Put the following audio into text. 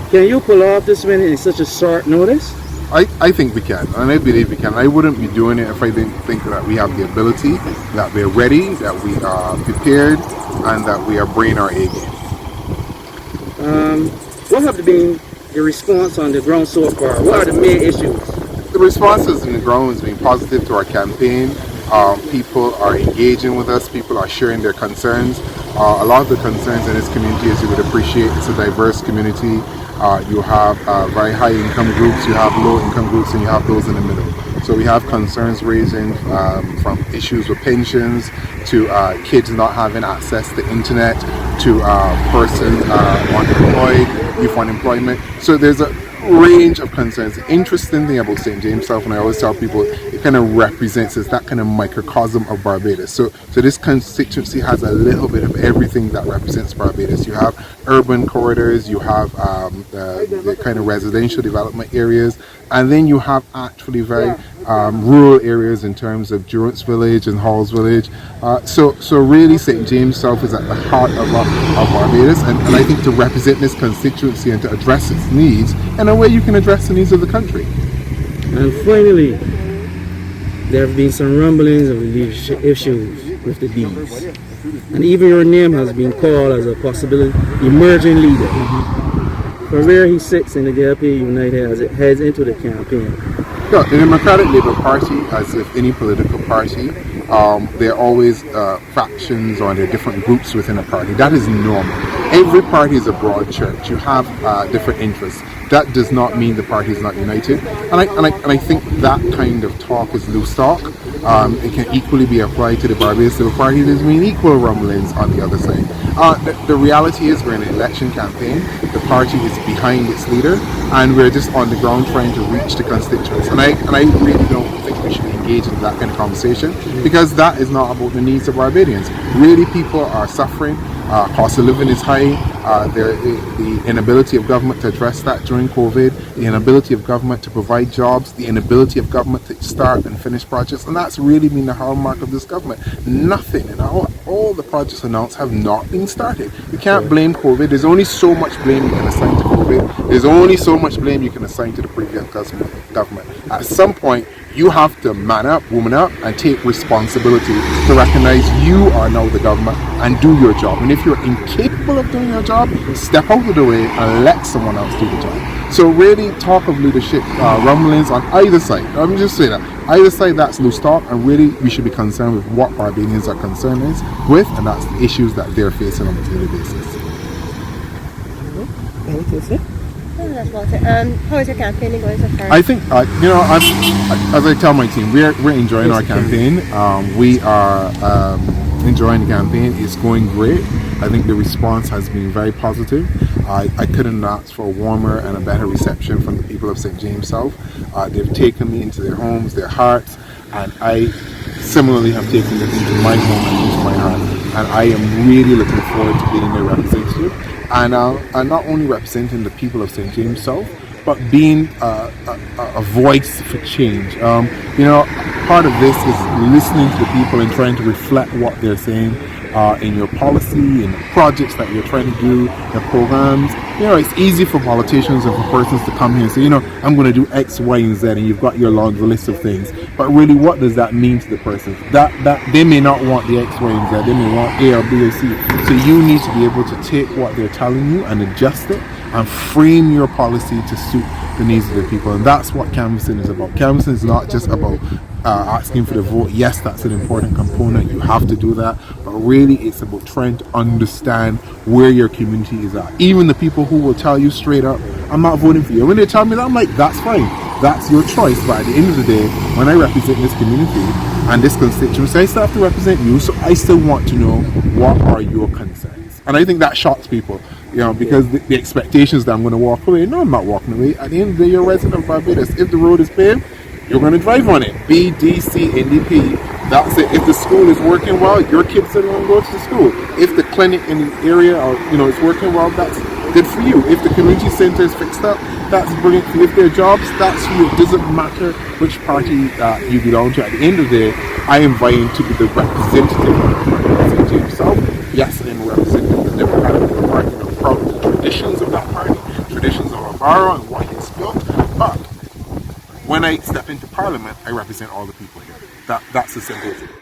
Can you pull off this many in such a short notice? I think we can, and I believe we can. I wouldn't be doing it if I didn't think that we have the ability, that we're ready, that we are prepared, and that we are bringing our A game. What have been the response on the ground so far? What are the main issues? The responses in the ground has been positive to our campaign. People are engaging with us, people are sharing their concerns. A lot of the concerns in this community, as you would appreciate, it's a diverse community. You have very high income groups, you have low income groups, and you have those in the middle. So we have concerns raising from issues with pensions to kids not having access to internet to persons unemployed, youth unemployment. So there's a range of concerns. The interesting thing about St. James South, and I always tell people, it kind of represents is that kind of microcosm of Barbados. So this constituency has a little bit of everything that represents Barbados. You have urban corridors, you have the kind of residential development areas, and then you have actually very rural areas in terms of Durance Village and Halls Village. So really St. James South is at the heart of Barbados, and I think to represent this constituency and to address its needs in a way you can address the needs of the country. And finally, there have been some rumblings of leadership issues with the D's. And even your name has been called as a possible emerging leader. From where he sits in the DLP United as it heads into the campaign. Yeah, the Democratic Labour Party, as with any political party, there are always factions or there are different groups within a party. That is normal. Every party is a broad church. You have different interests. That does not mean the party is not united. And I think that kind of talk is loose talk. It can equally be applied to the Barbados Labour Party. There's been equal rumblings on the other side. The reality is we're in an election campaign. The party is behind its leader, and we're just on the ground trying to reach the constituents. And I really don't think we should engage in that kind of conversation, because that is not about the needs of Barbadians. Really, people are suffering. Cost of living is high. The inability of government to address that during COVID, the inability of government to provide jobs, the inability of government to start and finish projects, and that's really been the hallmark of this government. Nothing, and all the projects announced have not been started. You can't blame COVID. There's only so much blame you can assign to COVID. There's only so much blame you can assign to the previous government. At some point, you have to man up, woman up, and take responsibility to recognize you are now the government and do your job. And if you're incapable of doing your job, step out of the way and let someone else do the job. So really, talk of leadership rumblings on either side. Let me just say that. Either side, that's loose talk, and really we should be concerned with what Barbadians are concerned with, and that's the issues that they're facing on a daily basis. How is your campaign going so far? I think, as I tell my team, we're enjoying our campaign. We are enjoying the campaign. It's going great. I think the response has been very positive. I couldn't ask for a warmer and a better reception from the people of St. James South. They've taken me into their homes, their hearts, and I similarly have taken them into my home and into my heart. And I am really looking forward to being their representative. And not only representing the people of St. James South, but being a voice for change. Part of this is listening to the people and trying to reflect what they're saying in your policy, in the projects that you're trying to do, your programs. It's easy for politicians and for persons to come here and say, I'm going to do X, Y, and Z, and you've got your long list of things. But really, what does that mean to the person? That they may not want the X, Y, and Z. They may want A or B or C. So you need to be able to take what they're telling you and adjust it and frame your policy to suit the needs of the people. And that's what canvassing is about. Canvassing is not just about asking for the vote. Yes, that's an important component. You have to do that. But really, it's about trying to understand where your community is at. Even the people who will tell you straight up, I'm not voting for you. When they tell me that, I'm like, that's fine. That's your choice. But at the end of the day, when I represent this community and this constituency, I still have to represent you. So I still want to know, what are your concerns? And I think that shocks people. Because the expectations that I'm going to walk away. No, I'm not walking away. At the end of the day, you're a resident of Barbados. If the road is paved, you're going to drive on it. B, D, C, NDP. That's it. If the school is working well, your kids are going to go to the school. If the clinic in the area, is working well, that's good for you. If the community center is fixed up, that's brilliant for you. If there are jobs, that's for you. It doesn't matter which party you belong to. At the end of the day, I am vying to be the representative of St. James South. Yes, I am representing the Democratic Party. I'm proud of the traditions of that party, traditions of borough and what gets built, but when I step into Parliament, I represent all the people here. That's the simple thing.